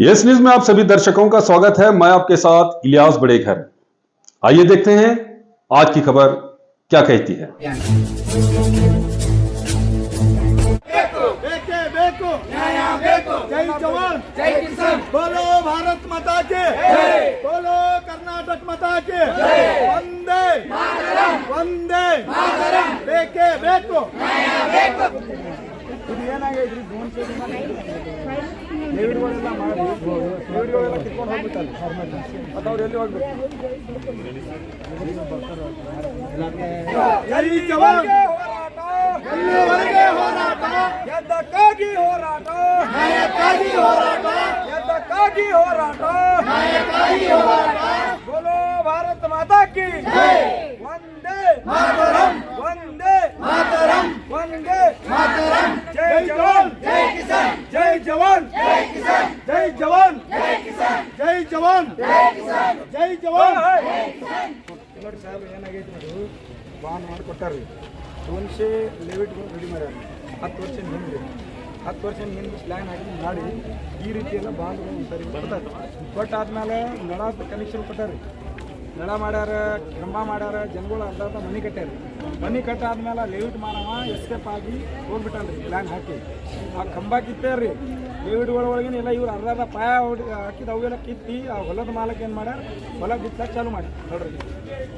Yes news में आप सभी दर्शकों का स्वागत है। मैं आपके साथ इलियास बड़ेघर। आइए देखते हैं आज की खबर क्या कहती है। जय जवान जय किसान, बोलो भारत माता के, बोलो कर्नाटक माता के, वंदे वंदे बेके बेको ಇದು ಏನಾಗೈತ್ರಿ ಫೋನ್ ಪೇ ಡೆಬಿಟ್ಗಳೆಲ್ಲ ಮಾಡಿ ಡೆಬಿಟ್ಗಳೆಲ್ಲ ಕಿತ್ಕೊಂಡು ಹೋಗ್ಬಿಟ್ಟಲ್ಲ ಮತ್ತು ಅವ್ರು ಎಲ್ಲಿ ಹೋಗ್ಬೇಕು? ಜೈ ಜವಾನ್ ಎಲ್ಲಿವರೆಗೆ ಹೋರಾಟ, ಎದ್ದಕ್ಕಾಗಿ ಹೋರಾಟ, ನ್ಯಾಯಕ್ಕಾಗಿ ಹೋರಾಟ, ಎದ್ದಕ್ಕಾಗಿ ಹೋರಾಟ, ನ್ಯಾಯಕ್ಕಾಗಿ ಹೋರಾಟ, बोलो भारत माता की वंदे मातरम, वंदे मातरम, वंदे मातरम, जय जवान जय किसान, जय जवान जय किसान, जय जवान जय किसान, जय जवान जय किसान, जय जवान जय किसान। ನೋಡಿ ಸಾಹೇಬ್ ಏನಾಗೈತೆ ಅದು ಬಾಂಡ್ ಮಾಡಿಕೊಟ್ಟಾರ್ರಿ 200 ಲೆವಿಟ್ಗಳು ರೆಡಿ ಮಾಡ್ಯಾರ 10 ವರ್ಷ ಹಿಂದೆ 10 ವರ್ಷ ಹಿಂದೆ ಪ್ಲ್ಯಾನ್ ಆಗಿ ಮಾಡಿ ಈ ರೀತಿ ಎಲ್ಲ ಬಾಂಡ್ಗಳು ಒಂದ್ಸರಿ ಕೊಡ್ತಾರೆ. ಕೊಟ್ಟಾದ್ಮೇಲೆ ನಳ ಕನೆಕ್ಷನ್ ಕೊಟ್ಟಾರ್ರಿ, ನಳ ಮಾಡ್ಯಾರ, ಕಂಬ ಮಾಡ್ಯಾರ, ಜನಗಳು ಅರ್ಧ ಮನೆ ಕಟ್ಟ್ಯಾರ. ಮನೆ ಕಟ್ಟಾದ್ಮೇಲೆ ಲೇಔಟ್ ಮಾನವ ಎಸ್ಕೇಪ್ ಆಗಿ ಹೋಗ್ಬಿಟ್ಟಾನ್ರಿ ಪ್ಲ್ಯಾನ್ ಹಾಕಿ. ಆ ಕಂಬ ಕಿತ್ತಾರ್ರಿ ಲೇಔಟ್ಗಳೊಳಗಿನ ಎಲ್ಲ ಇವ್ರು ಅರ್ಧ ಪಾಯ ಹಾಕಿದ ಅವೆಲ್ಲ ಕಿತ್ತಿ ಆ ಹೊಲದ ಮಾಲಕ್ಕೆ ಏನು ಮಾಡ್ಯಾರ, ಹೊಲ ಬಿತ್ತಕ್ಕೆ ಚಾಲು ಮಾಡಿ ನೋಡ್ರಿ.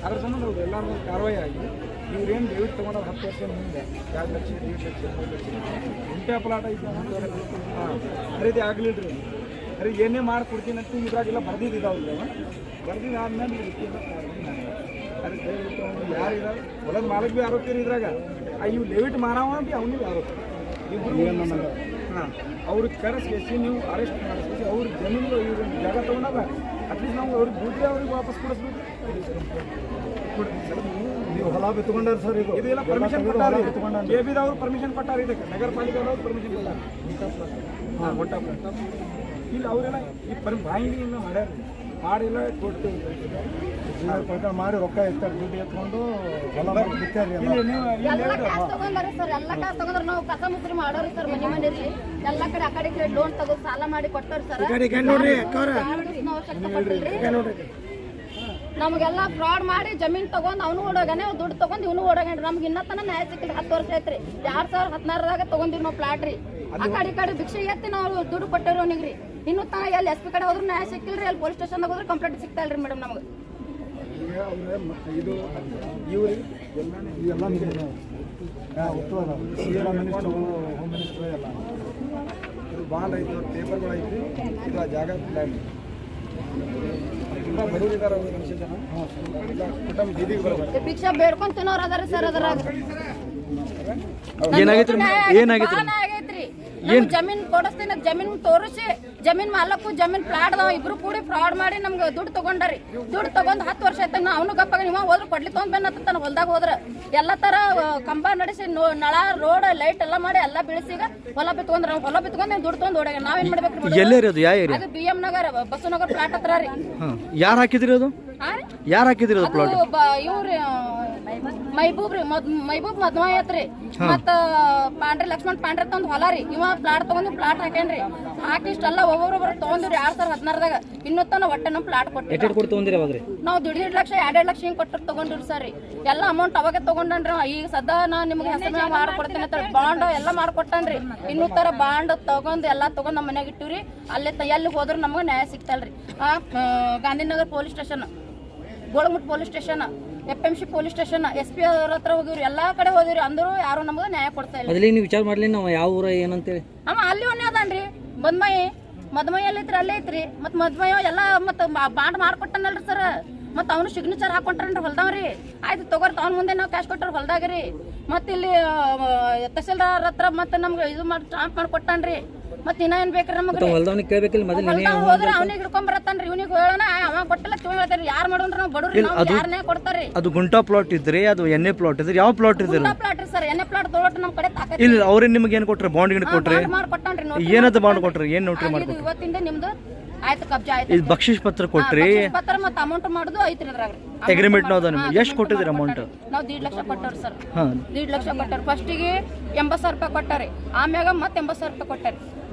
ಅದ್ರ ಸಂಬಂಧ ಹೌದು ಎಲ್ಲರೂ ಕಾರ್ವಾಯಿ ಆಗಿ ಇವ್ರೇನು ಲೇಔಟ್ ತೊಗೊಂಡ್ರೆ 10 ವರ್ಷ ಹಿಂದೆ 2 ಲಕ್ಷ 3 ಲಕ್ಷ 3 ಲಕ್ಷ ಇಂಟೆ ಪ್ಲಾಟ್ ಐತೆ ಖರೀದಿ ಆಗಲಿಲ್ರಿ. ಅರೆ ಏನೇ ಮಾಡಿಕೊಡ್ತೀನಿ ಅಂತ ಇದ್ರಾಗೆಲ್ಲ ಬರ್ದಿದ್ದಾವ್ರಿ. ಬರ್ದಿದ್ದಾದ್ಮೇಲೆ ಈ ರೀತಿಯೆಲ್ಲ ಅರೆ ಯಾರಿಲ್ಲ ಹೊಲದ ಮಾಲಕ್ ಭೀ ಆರೋಪಿರಿ ಇದ್ರಾಗ, ಇವು ಲೇಔಟ್ ಮಾನವ ಭೀ ಅವನಿಗೆ ಆರೋಪ. ಇಬ್ಬರು ಹಾಂ ಅವ್ರಿಗೆ ಕರೆಸ್ಕೇಸಿ ನೀವು ಅರೆಸ್ಟ್ ಮಾಡಿಸ್ಕೇಸಿ ಅವ್ರ ಜಮೀನು ಇವ್ರ ಜಾಗ ತೊಗೊಂಡಾಗ ಅಟ್ಲೀಸ್ಟ್ ನಾವು ಅವ್ರಿಗೆ ದುಡ್ಡು ಅವ್ರಿಗೆ ವಾಪಸ್ ಕೊಡಿಸ್ಬೇಕು. ನೀವು ಹೊಲ ಬಿತ್ಕೊಂಡಾರ ಸರ್, ಇದೆಲ್ಲ ಪರ್ಮಿಷನ್ ಕೊಟ್ಟಾರೆ, ಕೆ ಬಿದವ್ರು ಪರ್ಮಿಷನ್ ಕೊಟ್ಟಾರೆ, ಇದಕ್ಕೆ ನಗರ ಪಾಲಿಕೆದವ್ರು ಪರ್ಮಿಷನ್ ಕೊಟ್ಟಾರೆ. ಹಾಂ ಹೊಟ್ಟ ಇಲ್ಲಿ ಅವರೆಲ್ಲ ಈ ಬಾಯಿಗೆಲ್ಲ ಮಾಡ್ಯಾರ, ಮಾಡಿಲ್ಲ ಕೊಟ್ಟು ಪ್ರಕಾರ ಮಾಡಿ ರೊಕ್ಕ ಎತ್ತಾರೆ, ದುಡ್ಡು ಎತ್ಕೊಂಡು ಹೊಲ ಬಿತ್ತಾರೆ. ಸರ್ ಎಲ್ಲ ಕಾಸು ತಗೊಂಡ್ರೆ ನಾವು ಕಸ ಮುಸ್ರಿ ಮಾಡೋರಿ ಸರ್, ಮನೆ ಮನೇಲಿ ಎಲ್ಲ ಕಡೆ ಆ ಕಡೆ ಲೋನ್ ತಗೋ ಸಾಲ ಮಾಡಿ ಕೊಟ್ಟವ್ರಿ ಸರ್. ನಮಗೆಲ್ಲ ಫ್ರಾಡ್ ಮಾಡಿ ಜಮೀನ್ ತಗೊಂಡ್ ಅವನು ಓಡೋಗಾನೆ, ದುಡ್ಡು ತಗೊಂಡ್ ಇವನು ಓಡೋಗಣ್ರಿ. ನಮ್ಗೆ ಇನ್ನೂ ತನ ನ್ಯಾಯ ಸಿಕ್ಕಿಲ್ಲ. 10 ವರ್ಷ ಐತ್ರಿ. 2016ದಾಗ ತಗೊಂಡಿವಿ ನಾವು ಪ್ಲಾಟ್ ರೀ. ಆ ಕಡೆ ಭಿಕ್ಷೆ ಎತ್ತಿ ನಾವು ದುಡ್ಡು ಕೊಟ್ಟೇವ್ರಿ ಅವನಿಗೆ ರೀ. ಇನ್ನೂ ತನ ಎಲ್ಲಿ SP ಕಡೆ ಹೋದ್ರು ನ್ಯಾಯ ಸಿಕ್ಕಿಲ್ರಿ. ಅಲ್ಲಿ ಪೊಲೀಸ್ ಸ್ಟೇಷನ್ದಾಗ ಹೋದ್ರೆ ಕಂಪ್ಲೇಂಟ್ ಸಿಗ್ತಾ ಇಲ್ರಿ ಮೇಡಮ್ ನಮ್ಗೆ. ಇದು ಇವ್ರಿ ಎಲ್ಲ ಮಿನಿಸ್ಟರ್ ಹೋಮ್ ಮಿನಿಸ್ಟರ್ ಎಲ್ಲ ಇದು ಬಾಂಡ್ ಐತಿ, ಪೇಪರ್ಗಳು ಐತಿ, ಇದು ಆ ಜಾಗ ಪ್ಲ್ಯಾನ್ ತುಂಬ ಬಡವರಿದ್ದಾರೆ ಅವರು ಮನುಷ್ಯ ಜನ. ಕುಟುಂಬ ಬೀದಿಗೆ ಬರ್ತಾರೆ, ಭಿಕ್ಷಾ ಬೇಡ್ಕೊಂಡ್ ತಿನ್ನೋರು ಅದಾರಿ ಸರ್. ಅದ್ರಾಗ ಏನಾಗೈತ್ರಿ, ಜಮೀನ್ ಕೊಡಿಸ್ತೀನಿ ಜಮೀನ್ ತೋರಿಸಿ ಜಮೀನ್ ಮಾಲಕ್ಕು ಜಮೀನ್ ಪ್ಲಾಟ್ ಅದಾವ ಇಬ್ರು ಕೂಡಿ ಫ್ರಾಡ್ ಮಾಡಿ ನಮ್ಗೆ ದುಡ್ಡು ತಗೊಂಡಾರಿ. ದುಡ್ಡು ತಗೊಂಡ್ 10 ವರ್ಷ ಆಯ್ತಾಗ ನಾ ಅವನು ಗಪ್ಪಾಗ ನೀವು ಹೋದ್ರೆ ಕೊಡ್ಲಿ ತೊಗೊಂಡ್ಬೆನ್ನ ಹೊಲ್ದಾಗ ಹೋದ್ರ ಎಲ್ಲ ತರ ಕಂಬ ನಡೆಸಿ ನಳ ರೋಡ್ ಲೈಟ್ ಎಲ್ಲ ಮಾಡಿ ಎಲ್ಲ ಬೆಳೆಸಿಗ ಹೊಲ ಬಿತ್ಕೊಂಡ್ರ ಹೊಲ ಬಿತ್ಕೊಂಡ್ ದುಡ್ಡು ತಗೊಂಡ್ ಓಡಾಗ ನಾವೇನ್ ಮಾಡ್ಬೇಕ್ರಿ? ಅದು BM ನಗರ ಬಸವನಗರ ಪ್ಲಾಟ್ ಹತ್ರ ರೀ. ಯಾರು ಹಾಕಿದ್ರಿ ಅದು? ಯಾರು ಹಾಕಿದ್ರಿ ಅದು ಪ್ಲಾಟ್? ಇವ್ರಿ ಮೈಬೂಬ್ ರೀ, ಮೈಬೂಬ್ ಮದ್ಮಾಯಿ ಐತ್ರಿ. ಮತ್ತ ಪಾಂಡ್ರೆ ಲಕ್ಷ್ಮಣ್ ಪಾಂಡ್ರೆ ತಂದ್ ಹೊಲ ರೀ. ಇವ ಪ್ಲಾಟ್ ತಗೊಂಡ್ ಪ್ಲಾಟ್ ಹಾಕೇನ್ರಿ. ಹಾಕಿ ಇಷ್ಟೆಲ್ಲ ಒಬ್ಬೊಬ್ರು ತಗೊಂಡ್ರಿ 2016ದಾಗ. ಇನ್ನೂ ತನ ಒಟ್ಟೆ ನಮ್ ಪ್ಲಾಟ್ ಕೊಟ್ಟಿರಿ. ನಾವು 1.5 ಲಕ್ಷ 2 ಲಕ್ಷ ಹಿಂಗ್ ಕೊಟ್ಟು ತಗೊಂಡ್ರಿ ಸರ್. ಎಲ್ಲ ಅಮೌಂಟ್ ಅವಾಗ ತಗೊಂಡ್ರಿ. ಈಗ ಸದಾ ನಾ ನಿಮ್ಗೆ ಹೆಸರು ಮಾಡ್ಕೊಡ್ತೀನಿ ಅಂತ ಬಾಂಡ್ ಎಲ್ಲ ಮಾಡ್ಕೊಟ್ಟನ್ರಿ. ಇನ್ನೂ ತರ ಬಾಂಡ್ ತಗೊಂಡ್ ಎಲ್ಲ ತಗೊಂಡ್ ನಮ್ಮ ಮನ್ಯಾಗ ಇಟ್ಟಿವ್ರಿ. ಅಲ್ಲೇ ಎಲ್ಲಿ ಹೋದ್ರು ನಮ್ಗೆ ನ್ಯಾಯ ಸಿಗ್ತಲ್ರಿ. Gandhinagar police station, Golgumbaz police station, FMC police station, SP ಅವ್ರ ಹತ್ರ ಹೋಗಿವ್ರಿ. ಎಲ್ಲಾ ಕಡೆ ಹೋದಿವ್ರಿ, ಅಂದ್ರು ಯಾರು ನಮ್ಗೆ ನ್ಯಾಯ ಕೊಡ್ತಾ ಇಲ್ಲ. ಅದ್ರಲ್ಲಿ ನೀವು ವಿಚಾರ ಮಾಡ್ಲಿ ನಾವು ಯಾವ ಊರ ಏನಂತೇಳಿ ಅಲ್ಲಿ ಒನ್ನೆ ಅದನ್ರಿ ಮದ್ಮೈ ಎಲ್ಲಿ ಐತ್ರಿ, ಅಲ್ಲೇ ಐತ್ರಿ. ಮತ್ ಮದ್ಮೈ ಎಲ್ಲ ಮತ್ ಬಾಂಡ್ ಮಾಡ್ಕೊಟ್ಟನಲ್ರಿ ಸರ್. ಮತ್ ಅವ್ನು ಸಿಗ್ನೇಚರ್ ಹಾಕೊಂಡ್ರಿ ಹೊಲ್ದಾವ್ರಿ. ಆಯ್ತು ತಗೋರಿ, ಅವ್ನ ಮುಂದೆ ನಾವು ಕ್ಯಾಶ್ ಕೊಟ್ಟರು ಹೊಲ್ದಾಗ್ರಿ. ಮತ್ ಇಲ್ಲಿ ತಹಸೀಲ್ದಾರ್ ಹತ್ರ ಮತ್ತೆ ನಮ್ಗೆ ಇದು ಮಾಡಿ ಸ್ಟಾಂಪ್ ಮಾಡಿ ಕೊಟ್ಟಾನ್ರಿ. ಮತ್ ಇನ್ನ ಏನ್ ಬೇಕ್ರಿ ನಮ್ಗೆ? ಹೊಲ್ದವ್ನಿಗೆ ಕೇಳ್ಬೇಕಿಲ್ಲ ಮೊದಲು ಹೋದ್ರೆ ಅವ್ನಿಗೆ ಹಿಡ್ಕೊಂಡ್ ಬರತ್ತಾನ್ರಿ. ಇವ್ನಿಗೆ ಹೇಳೋಣ ಅವ ಕೊಟ್ಟಿಲ್ಲ ತಿಳಿ ಹೇಳ್ತಾರ. ಯಾರು ಮಾಡೋಣ್ರಿ ನಾವು ಬಡವ್ರಿ, ಯಾರನ್ನೇ ಕೊಡ್ತಾರ್ರಿ. ಅದು ಗುಂಟಾ ಪ್ಲಾಟ್ ಇದ್ರಿ, ಅದು ಎಣ್ಣೆ ಪ್ಲಾಟ್ ಇದ್ರಿ, ಯಾವ ಪ್ಲಾಟ್ ಇದ್ರಿ? ಪ್ಲಾಟ್ ರೀ ಸರ್. ಎಣ್ಣೆ ಪ್ಲಾಟ್ ತಗೊಳ್ರಿ ನಮ್ ಕಡೆ ತಾಕತ್ ಇಲ್ಲ. ಅವ್ರೇನ್ ನಿಮ್ಗೆ ಏನ್ ಕೊಟ್ರಿ? ಬಾಂಡ್ ಗಿಂಡ್ ಕೊಟ್ರಿ? ಮಾಡ್ಕೊಟ್ಟಾನ್ರಿ. ಏನದು ಬಾಂಡ್ ಕೊಟ್ರಿ? ಏನ್ ನೋಟ್ರಿ ಮಾಡ್ಕೊಟ್ರಿ? ಇವತ್ತಿಂದ ನಿಮ್ದು ಆಯ್ತು ಕಬ್ಜಾ ಆಯ್ತು. ಇದು ಬಕ್ಷಿಸ್ ಪತ್ರ ಕೊಟ್ರಿ? ಪತ್ರ ಮತ್ತೆ ಅಮೌಂಟ್ ಮಾಡುದು ಐತ್ರಿ ಅದ್ರಾಗ. ಅಗ್ರಿಮೆಂಟ್ ನಾವ್ ನಿಮ್ಗೆ ಎಷ್ಟು ಕೊಟ್ಟಿದ್ರಿ ಅಮೌಂಟ್? ನಾವು 1.5 ಲಕ್ಷ ಕೊಟ್ಟವ್ರಿ ಸರ್. 1.5 ಲಕ್ಷ ಕೊಟ್ಟಾರ. ಫಸ್ಟಿಗೆ 80,000 ರೂಪಾಯಿ ಕೊಟ್ಟಾರಿ. ಆಮ್ಯಾಗ ಮತ್ತೆ 80,000 ರೂಪಾಯಿ ಕೊಟ್ಟಾರಿ.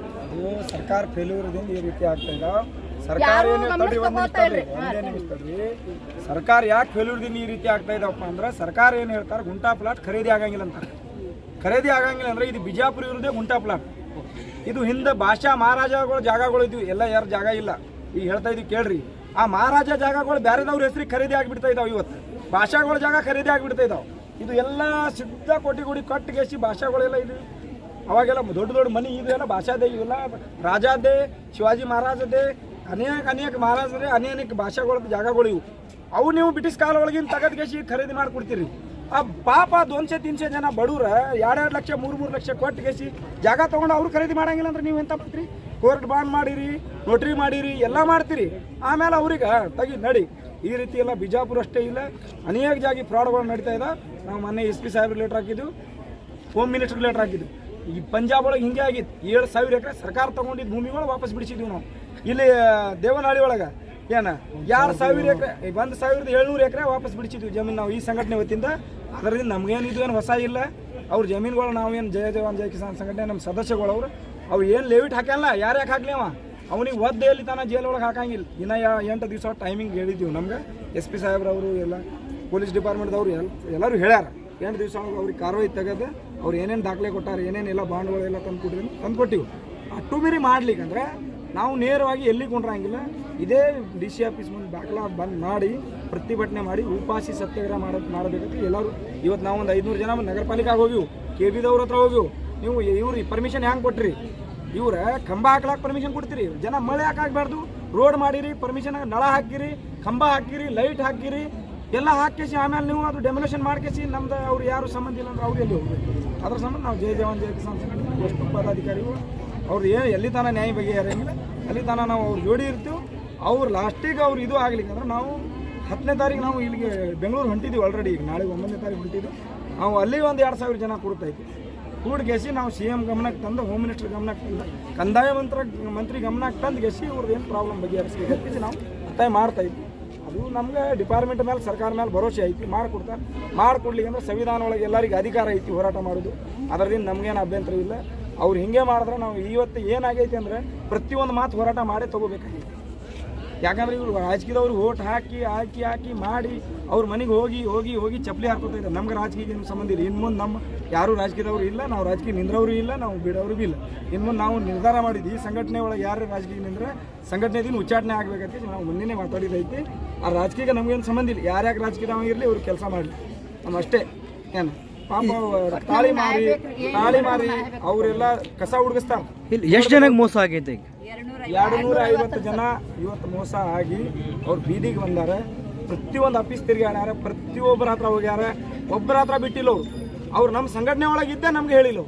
ಇದು ಸರ್ಕಾರ ಫೇಲ್ಯೂರ್ದಿಂದ ಈ ರೀತಿ ಆಗ್ತಾ ಇದಾವೆ. ಸರ್ಕಾರ ಏನು ತಡ್ರಿ ಒಂದೇ ನಿಮಿಷ ತಡ್ರಿ. ಸರ್ಕಾರ ಯಾಕೆ ಫೇಲ್ಯೂರ್ದಿಂದ ಈ ರೀತಿ ಆಗ್ತಾ ಇದಾವಪ್ಪ ಅಂದ್ರೆ ಸರ್ಕಾರ ಏನು ಹೇಳ್ತಾರೆ ಗುಂಟಾ ಪ್ಲಾಟ್ ಖರೀದಿ ಆಗಂಗಿಲ್ಲ ಅಂತಾರೆ. ಖರೀದಿ ಆಗಂಗಿಲ್ಲ ಅಂದ್ರೆ ಇದು ಬಿಜಾಪುರ ಇರೋದೇ ಗುಂಟಾ ಪ್ಲಾಟ್. ಇದು ಹಿಂದೆ ಭಾಷಾ ಮಹಾರಾಜಗಳ ಜಾಗಗಳು ಇದ್ವು, ಎಲ್ಲ ಯಾರು ಜಾಗ ಇಲ್ಲ. ಈಗ ಹೇಳ್ತಾ ಇದ್ವಿ ಕೇಳ್ರಿ, ಆ ಮಹಾರಾಜ ಜಾಗಗಳು ಬೇರೆದವ್ರ ಹೆಸರಿಗೆ ಖರೀದಿ ಆಗಿಬಿಡ್ತಾ ಇದಾವೆ. ಇವತ್ತು ಭಾಷಾಗಳ ಜಾಗ ಖರೀದಿ ಆಗಿಬಿಡ್ತಾ ಇದಾವೆ. ಇದು ಎಲ್ಲ ಸಿದ್ಧ ಕೋಟಿ ಕಟ್ಟಿಗೆಸಿ ಭಾಷಾಗಳೆಲ್ಲ ಇದು ಅವಾಗೆಲ್ಲ ದೊಡ್ಡ ದೊಡ್ಡ ಮನೆ ಇದೆಲ್ಲ ಭಾಷಾದೇ, ಇವೆಲ್ಲ ರಾಜಾದೇ, ಶಿವಾಜಿ ಮಹಾರಾಜದೇ, ಅನೇಕ ಮಹಾರಾಜರೇ ಅನೇಕ ಭಾಷಾಗಳ ಜಾಗಗಳು ಇವು. ಅವು ನೀವು ಬ್ರಿಟಿಷ್ ಕಾಲ ಒಳಗಿನ ತೆಗೆದ್ಗೆಸಿ ಖರೀದಿ ಮಾಡಿಕೊಡ್ತೀರಿ. ಆ ಪಾಪ 200-300 ಜನ ಬಡವ್ರ 2-2 ಲಕ್ಷ 3-3 ಲಕ್ಷ ಕೊಟ್ಟಿಗೆಸಿ ಜಾಗ ತೊಗೊಂಡು ಅವ್ರು ಖರೀದಿ ಮಾಡಂಗಿಲ್ಲ ಅಂದ್ರೆ ನೀವು ಎಂತ ಮಾಡ್ತೀರಿ? ಕೋರ್ಟ್ ಬಾಂಡ್ ಮಾಡಿರಿ, ನೋಟ್ರಿ ಮಾಡಿರಿ, ಎಲ್ಲ ಮಾಡ್ತೀರಿ. ಆಮೇಲೆ ಅವ್ರಿಗೆ ತೆಗಿ ನಡಿ. ಈ ರೀತಿ ಎಲ್ಲ ಬಿಜಾಪುರ ಅಷ್ಟೇ ಇಲ್ಲ, ಅನೇಕ ಜಾಗಿ ಫ್ರಾಡ್ಗಳು ನಡೀತಾ ಇದೆ. ನಾವು ಮೊನ್ನೆ SP ಸಾಹೇಬ್ರಿಗೆ ಲೆಟ್ರ್ ಹಾಕಿದ್ದು, ಹೋಮ್ ಮಿನಿಸ್ಟರ್ಗೆ ಲೆಟ್ರ್ ಹಾಕಿದ್ದು. ಈ ಪಂಜಾಬ್ ಒಳಗೆ ಹಿಂಗೆ ಆಗಿತ್ತು. 7,000 ಎಕರೆ ಸರ್ಕಾರ ತೊಗೊಂಡಿದ್ದು ಭೂಮಿಗಳು ವಾಪಸ್ ಬಿಡಿಸಿದ್ವಿ ನಾವು. ಇಲ್ಲಿ ದೇವನಹಳ್ಳಿ ಒಳಗೆ ಏನು 2,000 ಎಕರೆ 1,700 ಎಕರೆ ವಾಪಸ್ ಬಿಡಿಸಿದ್ವಿ ಜಮೀನು ನಾವು ಈ ಸಂಘಟನೆ ವತಿಯಿಂದ. ಅದರಿಂದ ನಮಗೇನು ಇದು ಏನು ಹೊಸ ಇಲ್ಲ. ಅವ್ರ ಜಮೀನುಗಳು ನಾವೇನು ಜಯ ಜವಾನ್ ಜಯ ಕಿಸಾನ್ ಸಂಘಟನೆ ನಮ್ಮ ಸದಸ್ಯಗಳು ಅವ್ರು ಏನು ಲೇವಿಟ್ ಹಾಕಲ್ಲ. ಯಾರ್ಯಾಕೆ ಹಾಕ್ಲಿ ಅವ ಅವನಿಗೆ ಒದ್ದೆಯಲ್ಲಿ ತಾನ ಜೈಲ್ ಒಳಗೆ ಹಾಕಂಗಿಲ್ಲ. ಇನ್ನು 8 ದಿವಸ ಟೈಮಿಂಗ್ ಹೇಳಿದ್ದೀವಿ. ನಮ್ಗೆ SP ಸಾಹೇಬ್ರವರು ಎಲ್ಲ ಪೊಲೀಸ್ ಡಿಪಾರ್ಟ್ಮೆಂಟ್ದವ್ರು ಎಲ್ಲರೂ ಹೇಳ್ಯಾರ 8 ದಿವಸ ಅವ್ರಿಗೆ ಕಾರ್ವಾಯಿ ತೆಗೆದು ಅವ್ರು ಏನೇನು ದಾಖಲೆ ಕೊಟ್ಟಾರೆ, ಏನೇನೆಲ್ಲ ಬಾಂಡ್ಗಳೆಲ್ಲ ತಂದು ಕೊಟ್ಟಿವಿ. ಅಷ್ಟು ಮೀರಿ ಮಾಡ್ಲಿಕ್ಕಂದ್ರೆ ನಾವು ನೇರವಾಗಿ ಎಲ್ಲಿ ಕೊಂಡ್ರಂಗಿಲ್ಲ. ಇದೇ DC ಆಫೀಸ್ ಮುಂದೆ ದಾಖಲಾ ಬಂದ್ ಮಾಡಿ ಪ್ರತಿಭಟನೆ ಮಾಡಿ ಉಪವಾಸಿ ಸತ್ಯಾಗ್ರಹ ಮಾಡಬೇಕಂತ ಎಲ್ಲರೂ. ಇವತ್ತು ನಾವು ಒಂದು 500 ಜನ ನಗರ ಪಾಲಿಕೆಗೆ ಹೋಗಿವು, KBದವ್ರ ಹತ್ರ ಹೋಗಿವು. ನೀವು ಇವ್ರಿಗೆ ಪರ್ಮಿಷನ್ ಹೆಂಗೆ ಕೊಟ್ರಿ? ಇವ್ರ ಕಂಬ ಹಾಕ್ಲಾಕ ಪರ್ಮಿಷನ್ ಕೊಡ್ತೀರಿ, ಜನ ಮಳೆ ಹಾಕಾಗಬಾರ್ದು, ರೋಡ್ ಮಾಡಿರಿ, ಪರ್ಮಿಷನ್ ನಳ ಹಾಕಿರಿ, ಕಂಬ ಹಾಕಿರಿ, ಲೈಟ್ ಹಾಕಿರಿ, ಎಲ್ಲ ಹಾಕಿಸಿ ಆಮೇಲೆ ನೀವು ಅದು ಡೆಮೊಲೇಷನ್ ಮಾಡ್ಕೇಸಿ ನಮ್ದು ಅವ್ರು ಯಾರು ಸಂಬಂಧ ಇಲ್ಲ ಅಂದ್ರೆ ಅವ್ರು ಎಲ್ಲಿ ಹೋಗ್ಬೇಕು? ಅದ್ರ ಸಂಬಂಧ ನಾವು ಜಯ ಜವಾನ್ ಜಯ ಕಿಸಾನ್ ಸಂಘಟನೆ ಎಷ್ಟು ಪದಾಧಿಕಾರಿಗಳು ಅವ್ರು ಏನು ಎಲ್ಲಿ ತನಕ ನ್ಯಾಯ ಬಗೆಹರಿಯಂಗಿಲ್ಲ ಅಲ್ಲಿ ತನಕ ನಾವು ಅವ್ರು ಜೋಡಿ ಇರ್ತೀವಿ. ಅವ್ರು ಲಾಸ್ಟಿಗೆ ಅವ್ರು ಇದು ಆಗ್ಲಿಕ್ಕೆ ಅಂದ್ರೆ ನಾವು 10ನೇ ತಾರೀಕು ನಾವು ಇಲ್ಲಿಗೆ ಬೆಂಗಳೂರು ಹೊಂಟಿದ್ದೀವಿ ಆಲ್ರೆಡಿ. ಈಗ ನಾಳೆ 9ನೇ ತಾರೀಕು ಹೊಂಟಿದ್ದು. ನಾವು ಅಲ್ಲಿ ಒಂದು 2,000 ಜನ ಕೂಡ್ತೈತಿ. ಕೂಡ್ಗೆಸಿ ನಾವು CM ಗಮನಕ್ಕೆ ತಂದು, ಹೋಮ್ ಮಿನಿಸ್ಟರ್ ಗಮನಕ್ಕೆ ತಂದು, ಕಂದಾಯ ಮಂತ್ರಿ ಗಮನಕ್ಕೆ ತಂದು ಗೆಸಿ ಅವ್ರದ್ದು ಏನು ಪ್ರಾಬ್ಲಮ್ ಬಗೆಹರಿಸಿ ನಾವು ಒತ್ತಾಯ ಮಾಡ್ತಾಯಿದ್ವಿ. ಅದು ನಮ್ಗೆ ಡಿಪಾರ್ಟ್ಮೆಂಟ್ ಮೇಲೆ ಸರ್ಕಾರ ಮೇಲೆ ಭರೋಸೆ ಐತಿ, ಮಾಡಿಕೊಡ್ಲಿಕ್ಕೆ ಅಂದ್ರೆ ಸಂವಿಧಾನ ಒಳಗೆ ಎಲ್ಲರಿಗೆ ಅಧಿಕಾರ ಐತಿ ಹೋರಾಟ ಮಾಡೋದು. ಅದರಿಂದ ನಮಗೇನು ಅಭ್ಯಂತರ ಇಲ್ಲ. ಅವ್ರು ಹಿಂಗೆ ಮಾಡಿದ್ರೆ ನಾವು ಇವತ್ತು ಏನಾಗೈತಿ ಅಂದರೆ ಪ್ರತಿಯೊಂದು ಮಾತು ಹೋರಾಟ ಮಾಡೇ ತೊಗೋಬೇಕಾಗೈತಿ. ಯಾಕಂದ್ರೆ ಇವರು ರಾಜಕೀಯದವ್ರು ಓಟ್ ಹಾಕಿ ಮಾಡಿ ಅವ್ರ ಮನೆಗೆ ಹೋಗಿ ಚಪ್ಪಲಿ ಹಾಕೋತಾ ಇದ್ದಾರೆ. ನಮ್ಗೆ ರಾಜಕೀಯ ಏನು ಸಂಬಂಧ ಇಲ್ಲ. ಇನ್ನು ಮುಂದೆ ನಮ್ಮ ಯಾರೂ ರಾಜಕೀಯದವರು ಇಲ್ಲ, ನಾವು ರಾಜಕೀಯ ನಿಂದ್ರವರು ಇಲ್ಲ, ನಾವು ಬಿಡೋರು ಭೀ ಇಲ್ಲ. ಇನ್ನು ಮುಂದೆ ನಾವು ನಿರ್ಧಾರ ಮಾಡಿದ್ವಿ ಈ ಸಂಘಟನೆ ಒಳಗೆ ಯಾರು ರಾಜಕೀಯ ನಿಂದ್ರೆ ಸಂಘಟನೆದಿಂದ ಉಚ್ಚಾಟನೆ ಆಗಬೇಕಂತ ನಾವು ಮುಂದಿನೇ ಮಾತಾಡಿದೈತಿ. ಆ ರಾಜಕೀಯಕ್ಕೆ ನಮಗೇನು ಸಂಬಂಧ ಇಲ್ಲ. ಯಾರ್ಯಾಕೆ ರಾಜಕೀಯದವ ಇರಲಿ ಅವ್ರು ಕೆಲಸ ಮಾಡಲಿ, ನಮ್ಮ ಅಷ್ಟೇ. ಏನು ಪಾಪ ತಾಳಿ ಮಾರಿ ಅವರೆಲ್ಲ ಕಸ ಹುಡುಗಿಸ್ತಾರೆ. ಎಷ್ಟು ಜನಕ್ಕೆ ಮೋಸ ಆಗೈತೆ? 250 ಜನ ಇವತ್ತು ಮೋಸ ಆಗಿ ಅವ್ರು ಬೀದಿಗೆ ಬಂದಾರೆ. ಪ್ರತಿಯೊಂದು ಆಫೀಸ್ ತಿರುಗಾಡ್ಯಾರ, ಪ್ರತಿಯೊಬ್ಬರ ಹತ್ರ ಹೋಗ್ಯಾರ, ಒಬ್ಬರ ಹತ್ರ ಬಿಟ್ಟಿಲ್ಲ ಅವ್ರು ನಮ್ಮ ಸಂಘಟನೆ ಒಳಗಿದ್ದೆ ನಮ್ಗೆ ಹೇಳಿಲ್ಲ.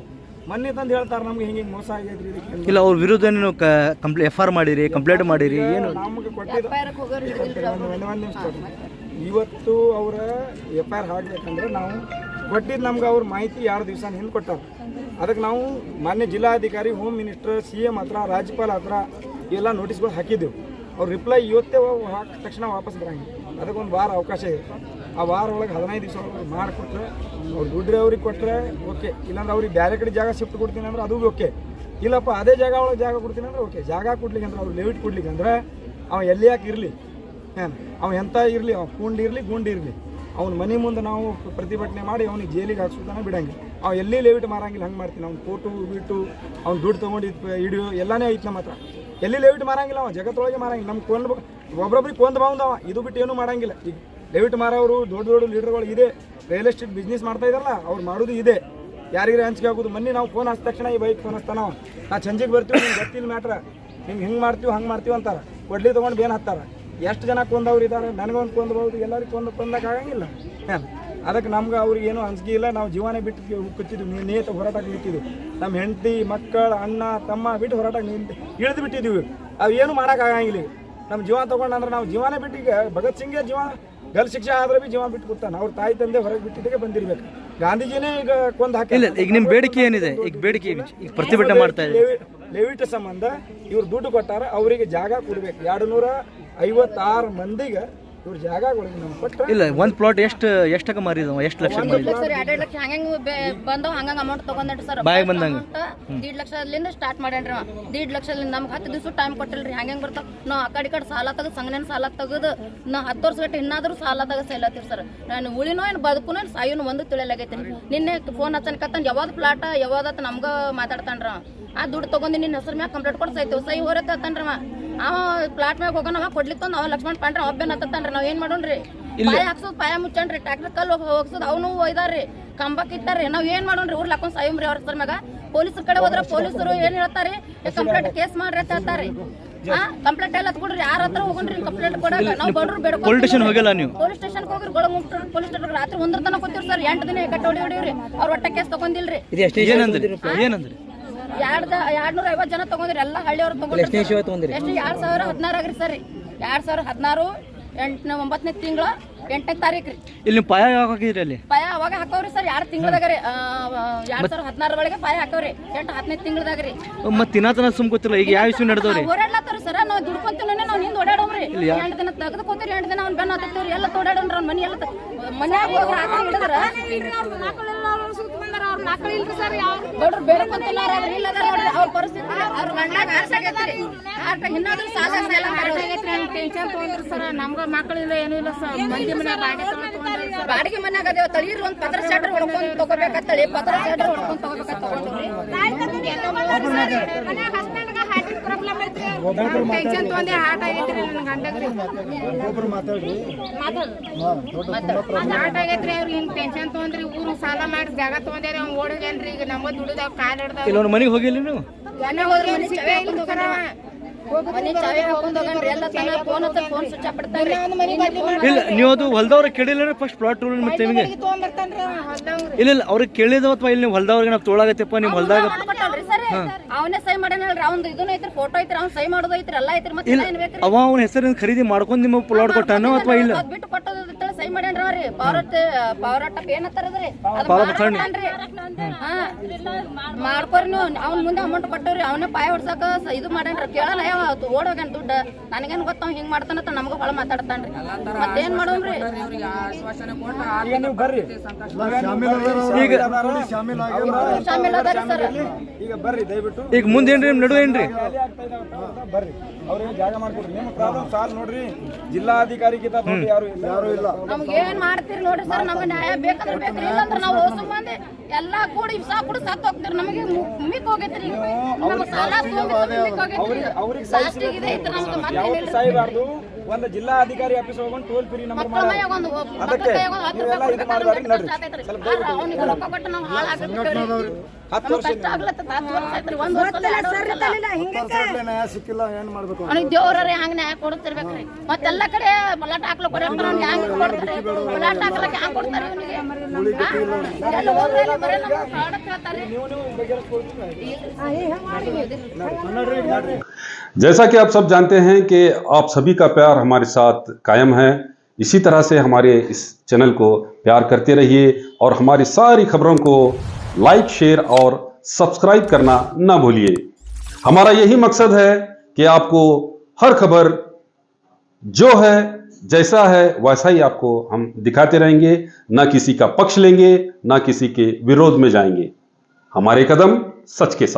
ಮೊನ್ನೆ ತಂದು ಹೇಳ್ತಾರೆ ನಮ್ಗೆ ಹಿಂಗೆ ಮೋಸ ಆಗೈತ್ರಿ. ಇಲ್ಲ ಅವ್ರ ವಿರುದ್ಧ ನೀವು FR ಮಾಡಿರಿ, ಕಂಪ್ಲೇಂಟ್ ಮಾಡಿರಿ, ಏನು ನಮ್ಗೆ ಕೊಟ್ಟಿದ್ದು ಒಂದು ನಿಮಿಷ. ಇವತ್ತು ಅವರ FIR ಹಾಕ್ಬೇಕಂದ್ರೆ ನಾವು ಕೊಟ್ಟಿದ್ದು ನಮ್ಗೆ ಅವ್ರ ಮಾಹಿತಿ 2 ದಿವಸ ಹಿಂದೆ ಕೊಟ್ಟಾರ. ಅದಕ್ಕೆ ನಾವು ಮಾನ್ಯ ಜಿಲ್ಲಾಧಿಕಾರಿ, ಹೋಮ್ ಮಿನಿಸ್ಟರ್, CM ಹತ್ರ, ರಾಜ್ಯಪಾಲ ಹತ್ರ ಎಲ್ಲ ನೋಟಿಸ್ಗಳು ಹಾಕಿದ್ದೆವು. ಅವ್ರು ರಿಪ್ಲೈ ಇವತ್ತೇ ಹಾಕಿದ ತಕ್ಷಣ ವಾಪಸ್ ಬರಂಗಿಲ್ಲ. ಅದಕ್ಕೊಂದು ವಾರ ಅವಕಾಶ ಇರುತ್ತೆ. ಆ ವಾರ ಒಳಗೆ 15 ದಿವಸ ಮಾಡಿಕೊಟ್ರೆ ಅವ್ರು ದುಡ್ಡು ಅವ್ರಿಗೆ ಕೊಟ್ಟರೆ ಓಕೆ, ಇಲ್ಲಾಂದ್ರೆ ಅವ್ರಿಗೆ ಬೇರೆ ಕಡೆ ಜಾಗ ಶಿಫ್ಟ್ ಕೊಡ್ತೀನಿ ಅಂದ್ರೆ ಅದು ಓಕೆ. ಇಲ್ಲಪ್ಪ ಅದೇ ಜಾಗ ಒಳಗೆ ಜಾಗ ಕೊಡ್ತೀನಿ ಅಂದ್ರೆ ಓಕೆ. ಜಾಗ ಕೊಡ್ಲಿಕ್ಕೆ ಅಂದ್ರೆ ಅವ್ರು ಲೆವಿಟ್ ಕೊಡ್ಲಿಕ್ಕೆ ಅಂದ್ರೆ ಅವ ಎಲ್ಲಿ ಯಾಕೆ ಇರಲಿ, ಅವ ಎಂತ ಇರಲಿ, ಅವ ಗುಂಡಿ ಇರಲಿ, ಅವ್ನ ಮನೆ ಮುಂದೆ ನಾವು ಪ್ರತಿಭಟನೆ ಮಾಡಿ ಅವ್ನಿಗೆ ಜೈಲಿಗೆ ಹಾಕ್ಸೋದಾನೆ ಬಿಡಂಗಿಲ್ಲ. ಅವ ಎಲ್ಲಿ ಲೇವಿಟ್ ಮಾರಂಗಿಲ್ಲ. ಹಂಗೆ ಮಾಡ್ತೀನಿ. ಅವ್ನು ಫೋಟೋ ಬಿಟ್ಟು ಅವ್ನು ದುಡ್ಡು ತೊಗೊಂಡಿದ್ದು ಹಿಡಿಯೋ ಎಲ್ಲನೇ ಐತೆ ನಮ್ಮ ಹತ್ರ. ಎಲ್ಲಿ ಲೇವಿಟ್ ಮಾರಂಗಿಲ್ಲ, ಅವ ಜಗತ್ತೊಳಗೆ ಮಾರಂಗಿಲ್ಲ. ನಮ್ಗೆ ಒಬ್ಬೊಬ್ರಿಗೆ ಕೊಂದು ಬಾವಂದವ, ಇದು ಬಿಟ್ಟು ಏನೂ ಮಾಡಂಗಿಲ್ಲ. ಈಗ ಲೇವಿಟ್ ಮಾರೋರು ದೊಡ್ಡ ಲೀಡರ್ಗಳು ಇದೆ, ರಿಯಲ್ ಎಸ್ಟೇಟ್ ಬಿಸ್ನೆಸ್ ಮಾಡ್ತಾ ಇದ್ದಾರಲ್ಲ, ಅವ್ರು ಮಾಡೋದು ಇದೆ. ಯಾರಿಗಾರ ಹಂಚಿಕೆ ಆಗೋದು. ಮೊನ್ನೆ ನಾವು ಫೋನ್ ಹಚ್ಚಿದ ತಕ್ಷಣ ಈ ಬೈಕ್ ಫೋನ್ ಹಚ್ತಾನ, ನಾ ಸಂಜೆಗೆ ಬರ್ತೀವಿ, ನಿಮ್ಗೆ ಗೊತ್ತಿಲ್ಲ ಮ್ಯಾಟ್ರ, ನಿಮ್ಗೆ ಹಿಂಗೆ ಮಾಡ್ತೀವಿ ಹಂಗೆ ಮಾಡ್ತೀವಿ ಅಂತಾರೆ. ಕೊಡ್ಲಿ ತೊಗೊಂಡು ಬೇನ್ ಹತ್ತಾರೆ. ಎಷ್ಟು ಜನ ಕೊಂದವ್ರು ಇದ್ದಾರೆ, ನನಗೊಂದು ಕೊಂದಬಹುದು, ಎಲ್ಲರಿಗೂ ಕೊಂದಕ್ಕಾಗಂಗಿಲ್ಲ. ಅದಕ್ಕೆ ನಮ್ಗೆ ಅವ್ರಿಗೆ ಏನೂ ಅಂಜಿಕೆ ಇಲ್ಲ. ನಾವು ಜೀವನ ಬಿಟ್ಟು ಕೂತಿದ್ವಿ, ನೇತ ಹೋರಾಟಕ್ಕೆ ನಿಂತಿದ್ವಿ. ನಮ್ಮ ಹೆಂಡತಿ ಮಕ್ಕಳು ಅಣ್ಣ ತಮ್ಮ ಬಿಟ್ಟು ಹೋರಾಟಕ್ಕೆ ಇಳಿದು ಬಿಟ್ಟಿದ್ದೀವಿ. ಅವು ಏನು ಮಾಡೋಕ್ಕಾಗಂಗಿಲ್ಲ. ನಮ್ಮ ಜೀವ ತೊಗೊಂಡ್ರೆ ನಾವು ಜೀವನ ಬಿಟ್ಟು, ಈಗ ಭಗತ್ ಸಿಂಗ್ಗೆ ಜೀವ ಗಲ್ ಶಿಕ್ಷೆ ಆದ್ರೆ ಭೀ ಜೀವ ಬಿಟ್ಟು ಕೂತಾನೆ. ಅವ್ರ ತಾಯಿ ತಂದೆ ಹೊರಗೆ ಬಿಟ್ಟಿದ್ದಕ್ಕೆ ಬಂದಿರ್ಬೇಕು. ಗಾಂಧೀಜಿನೇ ಈಗ ಕೊಂದು ಹಾಕಿ. ಈಗ ನಿಮ್ಮ ಬೇಡಿಕೆ ಏನಿದೆ? ಈಗ ಬೇಡಿಕೆ ಈಗ ಪ್ರತಿಭಟನೆ ಮಾಡ್ತಾ ಇದೆ. ಲೆವಿಟ್ ಸಂಬಂಧ ಇವ್ರು ದುಡ್ಡು ಕೊಟ್ಟಾರ, ಅವರಿಗೆ ಜಾಗ ಕೊಡ್ಬೇಕು. 256 ಮಂದಿಗೆ ಇವ್ರ ಜಾಗಗಳಿಗೆ ನಮ್ಗೆ ಕೊಟ್ರೆ ಇಲ್ಲ ಒಂದು ಪ್ಲಾಟ್ ಎಷ್ಟಕ್ಕೆ ಮಾರಿದವ ಎಷ್ಟು ಲಕ್ಷ ಮಾರಿದ ಸರ್ 2 ಲಕ್ಷ ಹಂಗಂಗ್ ಬಂದವ ಹಂಗಂಗ್ ಅಮೌಂಟ್ ತಗೊಂಡ್ರಿ ಸರ್ ಬಾಯಿಗೆ ಬಂದಂಗ 1.5 ಲಕ್ಷದಿಂದ ಸ್ಟಾರ್ಟ್ ಮಾಡ್ಯಾನ್ರಿ ಅವ 1.5 ಲಕ್ಷದಿಂದ ನಮ್ಗೆ 10 ದಿವಸ ಟೈಮ್ ಕೊಟ್ಟಿಲ್ರಿ ಹಂಗಂಗ್ ಬರ್ತಾವ ನಾವು ಆ ಕಡೆ ಸಾಲ ತೆಗೆದು ಸಂಘನ ಸಾಲ ತೆಗೆದು ನಾವು 10 ವರ್ಷ ಗಟ್ಟ ಇನ್ನಾದ್ರೂ ಸಾಲ ತೆಗೆದು ಸೈಲತ್ತೀವಿ ಸರ್ ನಾನು ಉಳಿನೋ ಏನು ಬದುಕುನೋ ಏನು ಸಾಯೋನು ಒಂದು ತಿಳಿಯಲಾಗೈತಿ ನಿನ್ನೆ ಫೋನ್ ಹಚ್ಚನ್ಕತ್ತಾನ ಯಾವ್ದು ಪ್ಲಾಟ ಯಾವ್ದತ್ತ ನಮ್ಗೆ ಮಾತಾಡ್ತಾನ್ರ ಆ ದುಡ್ಡು ತಗೊಂಡು ನಿನ್ನ ಹೆಸರು ಮ್ಯಾಗ ಕಂಪ್ಲೇಂಟ್ ಕೊಡ್ಸೈತಿ ಸೈ ಹೊರತನ್ರಿ ಅವ ಪ್ಲಾಟ್ ಮ್ಯಾಗ ಹೋಗೋಣ ಅವ ಕೊಡ್ಲಿಕ್ಕೆ ಅವ ಲಕ್ಷ್ಮಣ್ ಪಾಂಡ್ರ ಒಬ್ಬನ ಹತ್ತನ್ರಿ ನಾವ್ ಏನ್ ಮಾಡೋಣ್ರಿ ಪಾಯ ಹಾಕ್ಸೋದು ಪಾಯ ಮುಚ್ಚನ್ರಿ ಟ್ರ್ಯಾಕ್ಟರ್ ಕಲ್ಲು ಹೋಗ್ಸೋದು ಅವನು ಒಯ್ದಾರ್ರಿ ಕಂಬಕ್ ಇಟ್ಟಾರ್ರಿ ನಾವ್ ಏನ್ ಮಾಡೋಣ್ರಿ ಊರ್ ಹಾಕೊಂಡ್ ಸಾಯುಮ್ರಿ ಅವ್ರ ಹೆಸರು ಮ್ಯಾಗ ಪೊಲೀಸರ ಕಡೆ ಹೋದ್ರ ಪೊಲೀಸರು ಏನ್ ಹೇಳ್ತಾರಿ ಕಂಪ್ಲೇಂಟ್ ಕೇಸ್ ಮಾಡ್ರಿ ಅಂತ ಹೇಳ್ತಾರಿ ಕಂಪ್ಲೇಂಟ್ ಎಲ್ಲ ತಗೊಳ್ರಿ ಯಾರ ಹತ್ರ ಹೋಗೋಣ್ರಿ ಕಂಪ್ಲೇಂಟ್ ಕೊಡಾಕ ನಾವು ಬಡ್ರು ಬೇಡ ಪೊಲೀಸ್ ಸ್ಟೇಷನ್ ಹೋಗಿಲ್ಲ ನೀವು ಪೊಲೀಸ್ ಸ್ಟೇಷನ್ ಹೋಗ್ರಿ ಗೋಳ ಮುಟ್ಟ ಪೊಲೀಸ್ ಸ್ಟೇಷನ್ ರಾತ್ರಿ 1 ತನಕ ಕೂತಿವ್ರಿ ಸರ್ 8 ದಿನ ಕಟ್ಟ ಹೊಡಿವ್ರಿ ಅವ್ರ ಒಟ್ಟ ಕೇಸ್ ತಗೊಂಡಿಲ್ರಿ ಏನಂದ್ರಿ 250 ಜನ ತಗೊಂಡ್ರಿ ಎಲ್ಲ ಹಳ್ಳಿಯವ್ರು ತಗೊಂಡ್ರಿ ಎಷ್ಟು 2016 ಆಗ್ರಿ ಸರ್ 2016 9ನೇ ತಿಂಗಳ 8ನೇ ತಾರೀಕು ರೀ ಇಲ್ಲಿ ಪಾಯ ಯಾವಾಗ ಹಾಕಿದ್ರಿ ಅಲ್ಲಿ ಪಾಯ ಅವಾಗ ಹಾಕವ್ರಿ ಸರ್ 2 ತಿಂಗಳದಾಗ ರೀ 2016 ಒಳಗೆ ಪಾಯ ಹಾಕವ್ರಿ 10ನೇ ತಿಂಗಳದಾಗ ರೀ ಮತ್ತೆ ತಿನ್ನತನ ಸುಮ್ ಗೊತ್ತಿಲ್ಲ ಈಗ ಯಾವ ಇಶ್ಯೂ ನಡೆದವ್ರಿ ಓಡಾಡ್ಲತ್ತಾರ ಸರ್ ನಾವು ದುಡ್ಕೊಂತೀವಿ ನಾವು ಹಿಂದೆ ಓಡಾಡೋಮ್ರಿ 2 ದಿನ ತೆಗೆದು ಕೂತೀರಿ 2 ದಿನ ಅವ್ನು ಬೆನ್ನ ಹತ್ತಿವ್ರಿ ಎಲ್ಲ ತೋಡಾಡೋಣ್ರಿ ಅವ್ನ ಮನೆ ಎಲ್ಲ ಮನ್ಯಾಗ ಹೋಗಿ ಹಾಕಿ ಹಿಡಿದ್ರ ಗೌಡ್ರು ಬೇರೆ ಕುಂತಿಲ್ಲ ಇಲ್ಲ ಅವ್ರ ಪರಿಸ್ಥಿತಿ ಅವ್ರ ಗಂಡಾಗ ಆರ್ಸಾಗೈತ್ರಿ ಇನ್ನಾದ್ರೂ ಸಾಲ ಟೆನ್ಷನ್ ತಗೊಂಡ್ರಿ ಸರ್ ನಮ್ಗ ಮಕ್ಕಳಿಲ್ಲ ಏನೂ ಇಲ್ಲ ಸರ್ ಮಂದಿ ಬಾಡಿಗೆ ಮನ್ಯಾಗ ಅದೇವ ತಳೀರ್ ಒಂದ್ ಪತ್ರ ಶಾಟ್ರ್ ಹೊಡ್ಕೊಂಡ್ ತಗೋಬೇಕತ್ತಳಿ ಪತ್ರ ಶಾಟ್ರ್ ಹೊಡ್ಕೊಂಡ್ ತಗೋಬೇಕಂತ ತಗೊಂಡ್ರಿ ಟೆನ್ಷನ್ ತಗೊಂಡೆ ಹಾರ್ಟ್ ಆಗೈತ್ರಿ ನನ್ನ ಗಂಡಗ್ರಿ ಹಾರ್ಟ್ ಆಗೈತ್ರಿ ಅವ್ರಿಗೆ ಹಿಂಗ್ ಟೆನ್ಷನ್ ತಗೊಂಡ್ರಿ ಊರು ಸಾಲ ಮಾಡಿ ಜಾಗ ತಗೊಂಡ್ರಿ ಅವ್ನು ಓಡಿಗೇನ್ರಿ ಈಗ ನಮ್ಮ ದುಡಿದ ಕಾಲ್ ಹಿಡ್ದ ಇಲ್ಲ ಮನೆಗೆ ಹೋಗಿಲ್ಲ ನೀವು ಮನೆ ಹೋದ್ರಿ ಮನೆ ಚಾವಿ ಹಾಕೊಂಡ್ ಹೋಗ್ಯಾರ ಮನೆ ಚಾವಿ ಹಾಕೊಂಡ್ ಹೋಗನ್ರಿ ಎಲ್ಲ ತನ ಫೋನ್ ಹಚ್ಚ ಫೋನ್ ಸ್ವಿಚ್ ಆಫ್ ಬಿಡ್ತಾರ್ರಿ ಇಲ್ಲ ನೀವು ಅದು ಹೊಲ್ದವ್ರ ಕೇಳಿಲ್ಲ ಫಸ್ಟ್ ಪ್ಲಾಟ್ ಮತ್ತೆ ನಿಮಗೆ ಇಲ್ಲ ಇಲ್ಲ ಅವ್ರಿಗೆ ಕೇಳಿದವ ಅಥವಾ ಇಲ್ಲಿ ನೀವು ಹೊಲ್ದವ್ರಿಗೆ ನಾವು ತೊಳಾಗತ್ತಪ್ಪ ನೀವು ಹೊಲ್ದಾಗ ಅವನೇ ಸೈ ಮಾಡ್ಯಾನಲ್ರಿ ಅವ್ನ ಇದನ್ನ ಐತ್ರಿ ಫೋಟೋ ಐತ್ರಿ ಅವ್ನ ಸೈ ಮಾಡೋದು ಐತ್ರಿ ಎಲ್ಲ ಐತ್ರಿ ಮತ್ತೆ ಏನ್ ಬೇಕ್ರಿ ಅವ ಅವನ ಹೆಸರಿನ ಖರೀದಿ ಮಾಡ್ಕೊಂಡು ನಿಮ್ಮ ಪ್ಲಾಟ್ ಕೊಟ್ಟಾನೋ ಅಥವಾ ಇಲ್ಲ ಅದ್ ಬಿಟ್ಟು ಕೊಟ್ಟೋದು ಸೈ ಮಾಡ್ಯಾನ್ರಿ ಅವ್ರಿ ಪವರ್ ಏನತ್ತಾರದ್ರಿ ಮಾಡ್ಕೋರಿ ನೀವು ಅವ್ನ ಮುಂದೆ ಅಮೌಂಟ್ ಕೊಟ್ಟವ್ರಿ ಅವನೇ ಪಾಯ ಹೊಡ್ಸಾಕ ಇದು ಮಾಡ್ಯಾನ್ರಿ ಕೇಳಲ್ಲ ಯಾವ ಓಡೋಗ್ಯಾನ ದುಡ್ಡು ನನಗೇನ್ ಗೊತ್ತ ಹಿಂಗ್ ಮಾಡ್ತಾನಂತ ನಮಗ ಹೊಳ ಮಾತಾಡ್ತಾನ್ರಿ ಮತ್ತೇನ್ ಮಾಡೋಮ್ರಿ ಶಾಮಿಲ್ ಅದಾರಿ ಸರ್ ಈಗ ಬರ್ರಿ ದಯವಿಟ್ಟು ಈಗ ಮುಂದೇನ್ರಿ ನಿಮ್ ನಡುವೆ ಏನ್ರಿ ಬರ್ರಿ ಅವ್ರಿಗೆ ಜಾಗ ಮಾಡ್ಕೊಡ್ರಿ ನಿಮ್ಮ ಪ್ರಾಬ್ಲಮ್ ಸಾಲ್ವ್ ನೋಡ್ರಿ ಜಿಲ್ಲಾಧಿಕಾರಿಗಿಂತ ದೊಡ್ಡ ಯಾರು ಇಲ್ಲ ನಮ್ಗೆ ಏನ್ ಮಾಡ್ತೀರಿ ನೋಡ್ರಿ ಸರ್ ನಮ್ಗೆ ನ್ಯಾಯ ಬೇಕಂದ್ರೆ ಬೇಕ್ರಿ ಇಲ್ಲಂದ್ರೆ ನಾವು ಹೋಸು ಮಂದಿ ಎಲ್ಲಾ ಕೂಡಿ ಇವ್ಸಾ ಕೂಡ ಸತ್ತು ಹೋಗ್ತೀರಿ ನಮಗೆ ಮುಮ್ಮಿಕ್ ಹೋಗೈತ್ರಿ ನಮ್ಗೆ ಸಾಲ ಅವ್ರಿಗೆ ಸಾಯ್ಬಾರ್ದು ಒಂದು ಜಿಲ್ಲಾಧಿಕಾರಿ ಆಫೀಸ್ ಹೋಗೊಂಡು ಟೋಲ್ ಫ್ರೀ ನಂಬರ್ ಮಾಡಿ ಅದಕ್ಕೆ ನೀವೆಲ್ಲ ಇದು ಮಾಡ್ಬಾರ್ದು ನಡ್ರಿ ಅವನಿಗೆ ರೊಕ್ಕ ಕೊಟ್ಟು ನಾವು ಹಾಳು ಹಾಕಿಬಿಟ್ಟವ್ರಿ 10 ವರ್ಷ ಸಿಕ್ಕಿಲ್ಲ ಏನ್ ಮಾಡ್ಬೇಕು ಅವನಿಗೆ ದೇವ್ರೇ ಹಂಗ ನ್ಯಾಯ ಕೊಡ್ತಿರ್ಬೇಕ್ರಿ ಮತ್ತೆಲ್ಲ ಕಡೆ ಬಲಾಟ ಹಾಕ್ಲಕ್ ಕೊಡ್ತಾರೆ ಹ್ಯಾಂಗ ಕೊಡ್ತಾರೆ ಬಲಾಟ ಹಾಕ್ಲಕ್ ಹ್ಯಾಂಗ ಕೊಡ್ತಾರೆ जैसा कि आप सब जानते हैं कि आप सभी का प्यार हमारे साथ कायम है। इसी तरह से हमारे इस चैनल को प्यार करते रहिए और हमारी सारी खबरों को लाइक, शेयर और सब्सक्राइब करना ना भूलिए। हमारा यही मकसद है कि आपको हर खबर जो है जैसा है वैसा ही आपको हम दिखाते रहेंगे, ना किसी का पक्ष लेंगे, ना किसी के विरोध में जाएंगे। हमारे कदम सच के साथ।